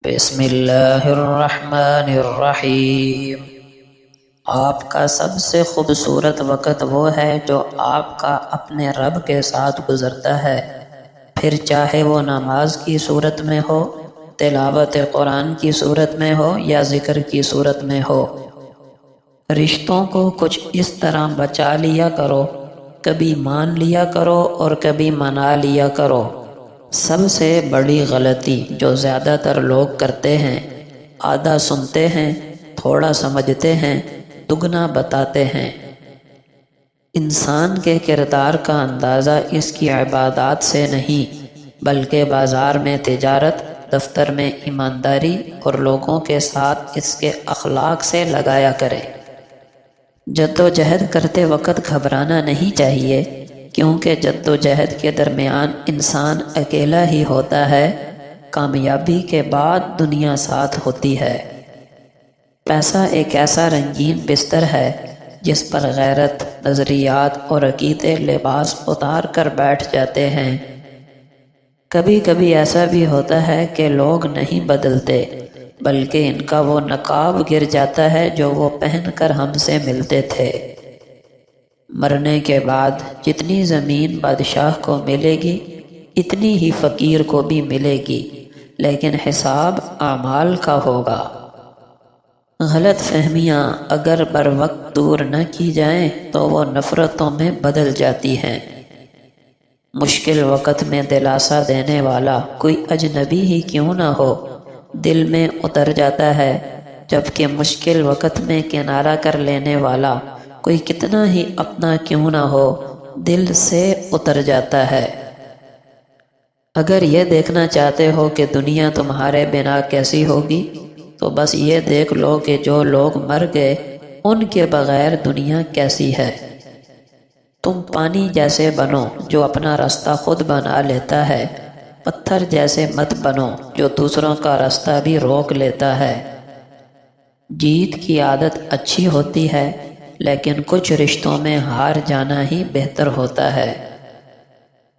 بسم اللہ الرحمن الرحیم۔ آپ کا سب سے خوبصورت وقت وہ ہے جو آپ کا اپنے رب کے ساتھ گزرتا ہے، پھر چاہے وہ نماز کی صورت میں ہو، تلاوت قرآن کی صورت میں ہو یا ذکر کی صورت میں ہو۔ رشتوں کو کچھ اس طرح بچا لیا کرو، کبھی مان لیا کرو اور کبھی منا لیا کرو۔ سب سے بڑی غلطی جو زیادہ تر لوگ کرتے ہیں، آدھا سنتے ہیں، تھوڑا سمجھتے ہیں، دگنا بتاتے ہیں۔ انسان کے کردار کا اندازہ اس کی عبادات سے نہیں بلکہ بازار میں تجارت، دفتر میں ایمانداری اور لوگوں کے ساتھ اس کے اخلاق سے لگایا کرے۔ جدوجہد کرتے وقت گھبرانا نہیں چاہیے، کیونکہ جدوجہد کے درمیان انسان اکیلا ہی ہوتا ہے، کامیابی کے بعد دنیا ساتھ ہوتی ہے۔ پیسہ ایک ایسا رنگین بستر ہے جس پر غیرت، نظریات اور عقیدے لباس اتار کر بیٹھ جاتے ہیں۔ کبھی کبھی ایسا بھی ہوتا ہے کہ لوگ نہیں بدلتے بلکہ ان کا وہ نقاب گر جاتا ہے جو وہ پہن کر ہم سے ملتے تھے۔ مرنے کے بعد جتنی زمین بادشاہ کو ملے گی اتنی ہی فقیر کو بھی ملے گی، لیکن حساب اعمال کا ہوگا۔ غلط فہمیاں اگر بر وقت دور نہ کی جائیں تو وہ نفرتوں میں بدل جاتی ہیں۔ مشکل وقت میں دلاسا دینے والا کوئی اجنبی ہی کیوں نہ ہو، دل میں اتر جاتا ہے، جبکہ مشکل وقت میں کنارہ کر لینے والا کوئی کتنا ہی اپنا کیوں نہ ہو، دل سے اتر جاتا ہے۔ اگر یہ دیکھنا چاہتے ہو کہ دنیا تمہارے بنا کیسی ہوگی تو بس یہ دیکھ لو کہ جو لوگ مر گئے ان کے بغیر دنیا کیسی ہے۔ تم پانی جیسے بنو جو اپنا راستہ خود بنا لیتا ہے، پتھر جیسے مت بنو جو دوسروں کا راستہ بھی روک لیتا ہے۔ جیت کی عادت اچھی ہوتی ہے، لیکن کچھ رشتوں میں ہار جانا ہی بہتر ہوتا ہے۔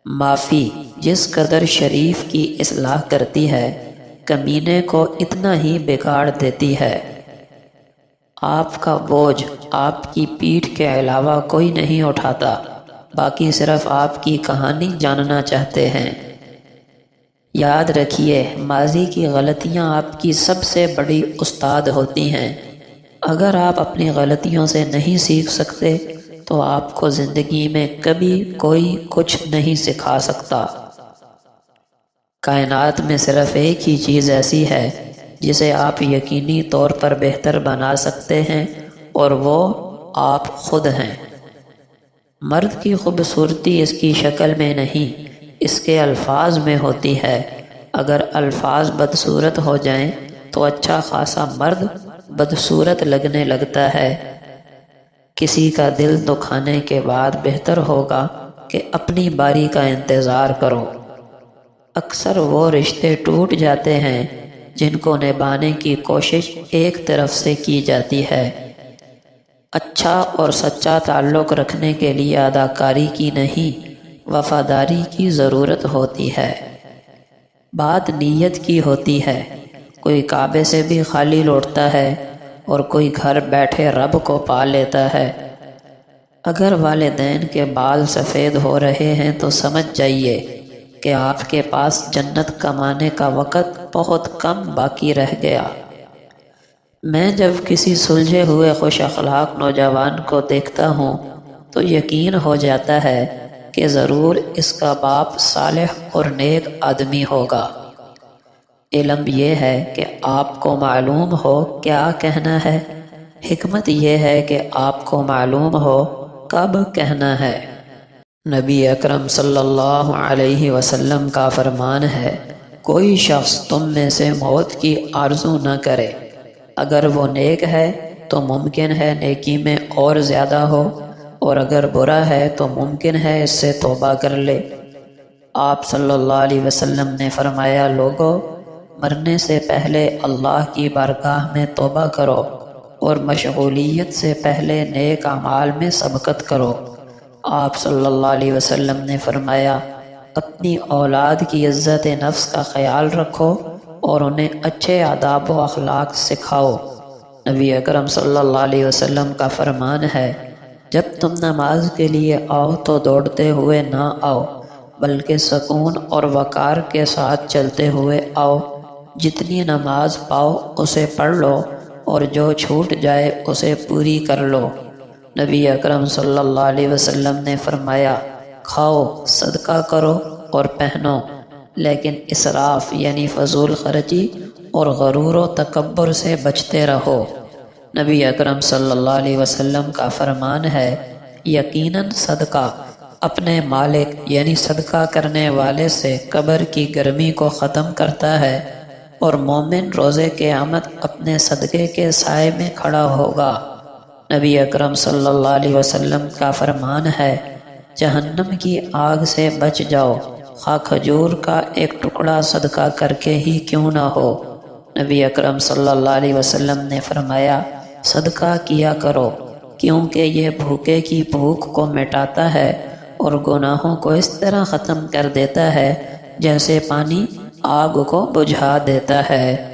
معافی جس قدر شریف کی اصلاح کرتی ہے، کمینے کو اتنا ہی بگاڑ دیتی ہے۔ آپ کا بوجھ آپ کی پیٹھ کے علاوہ کوئی نہیں اٹھاتا، باقی صرف آپ کی کہانی جاننا چاہتے ہیں۔ یاد رکھیے، ماضی کی غلطیاں آپ کی سب سے بڑی استاد ہوتی ہیں۔ اگر آپ اپنی غلطیوں سے نہیں سیکھ سکتے تو آپ کو زندگی میں کبھی کوئی کچھ نہیں سکھا سکتا۔ کائنات میں صرف ایک ہی چیز ایسی ہے جسے آپ یقینی طور پر بہتر بنا سکتے ہیں، اور وہ آپ خود ہیں۔ مرد کی خوبصورتی اس کی شکل میں نہیں، اس کے الفاظ میں ہوتی ہے۔ اگر الفاظ بدصورت ہو جائیں تو اچھا خاصا مرد بدصورت لگنے لگتا ہے۔ کسی کا دل دکھانے کے بعد بہتر ہوگا کہ اپنی باری کا انتظار کرو۔ اکثر وہ رشتے ٹوٹ جاتے ہیں جن کو نبھانے کی کوشش ایک طرف سے کی جاتی ہے۔ اچھا اور سچا تعلق رکھنے کے لیے اداکاری کی نہیں، وفاداری کی ضرورت ہوتی ہے۔ بات نیت کی ہوتی ہے۔ کوئی کعبے سے بھی خالی لوٹتا ہے اور کوئی گھر بیٹھے رب کو پا لیتا ہے۔ اگر والدین کے بال سفید ہو رہے ہیں تو سمجھ جائیے کہ آپ کے پاس جنت کمانے کا وقت بہت کم باقی رہ گیا۔ میں جب کسی سلجھے ہوئے خوش اخلاق نوجوان کو دیکھتا ہوں تو یقین ہو جاتا ہے کہ ضرور اس کا باپ صالح اور نیک آدمی ہوگا۔ علم یہ ہے کہ آپ کو معلوم ہو کیا کہنا ہے، حکمت یہ ہے کہ آپ کو معلوم ہو کب کہنا ہے۔ نبی اکرم صلی اللہ علیہ وسلم کا فرمان ہے، کوئی شخص تم میں سے موت کی آرزو نہ کرے، اگر وہ نیک ہے تو ممکن ہے نیکی میں اور زیادہ ہو، اور اگر برا ہے تو ممکن ہے اس سے توبہ کر لے۔ آپ صلی اللہ علیہ وسلم نے فرمایا، لوگو، مرنے سے پہلے اللہ کی بارگاہ میں توبہ کرو اور مشغولیت سے پہلے نیک اعمال میں سبقت کرو۔ آپ صلی اللہ علیہ وسلم نے فرمایا، اپنی اولاد کی عزت نفس کا خیال رکھو اور انہیں اچھے آداب و اخلاق سکھاؤ۔ نبی اکرم صلی اللہ علیہ وسلم کا فرمان ہے، جب تم نماز کے لیے آؤ تو دوڑتے ہوئے نہ آؤ، بلکہ سکون اور وقار کے ساتھ چلتے ہوئے آؤ۔ جتنی نماز پاؤ اسے پڑھ لو، اور جو چھوٹ جائے اسے پوری کر لو۔ نبی اکرم صلی اللہ علیہ وسلم نے فرمایا، کھاؤ، صدقہ کرو اور پہنو، لیکن اسراف یعنی فضول خرچی اور غرور و تکبر سے بچتے رہو۔ نبی اکرم صلی اللہ علیہ وسلم کا فرمان ہے، یقیناً صدقہ اپنے مالک یعنی صدقہ کرنے والے سے قبر کی گرمی کو ختم کرتا ہے، اور مومن روز قیامت اپنے صدقے کے سائے میں کھڑا ہوگا۔ نبی اکرم صلی اللہ علیہ وسلم کا فرمان ہے، جہنم کی آگ سے بچ جاؤ، خواہ کھجور کا ایک ٹکڑا صدقہ کر کے ہی کیوں نہ ہو۔ نبی اکرم صلی اللہ علیہ وسلم نے فرمایا، صدقہ کیا کرو، کیونکہ یہ بھوکے کی بھوک کو مٹاتا ہے اور گناہوں کو اس طرح ختم کر دیتا ہے جیسے پانی آگ کو بجھا دیتا ہے۔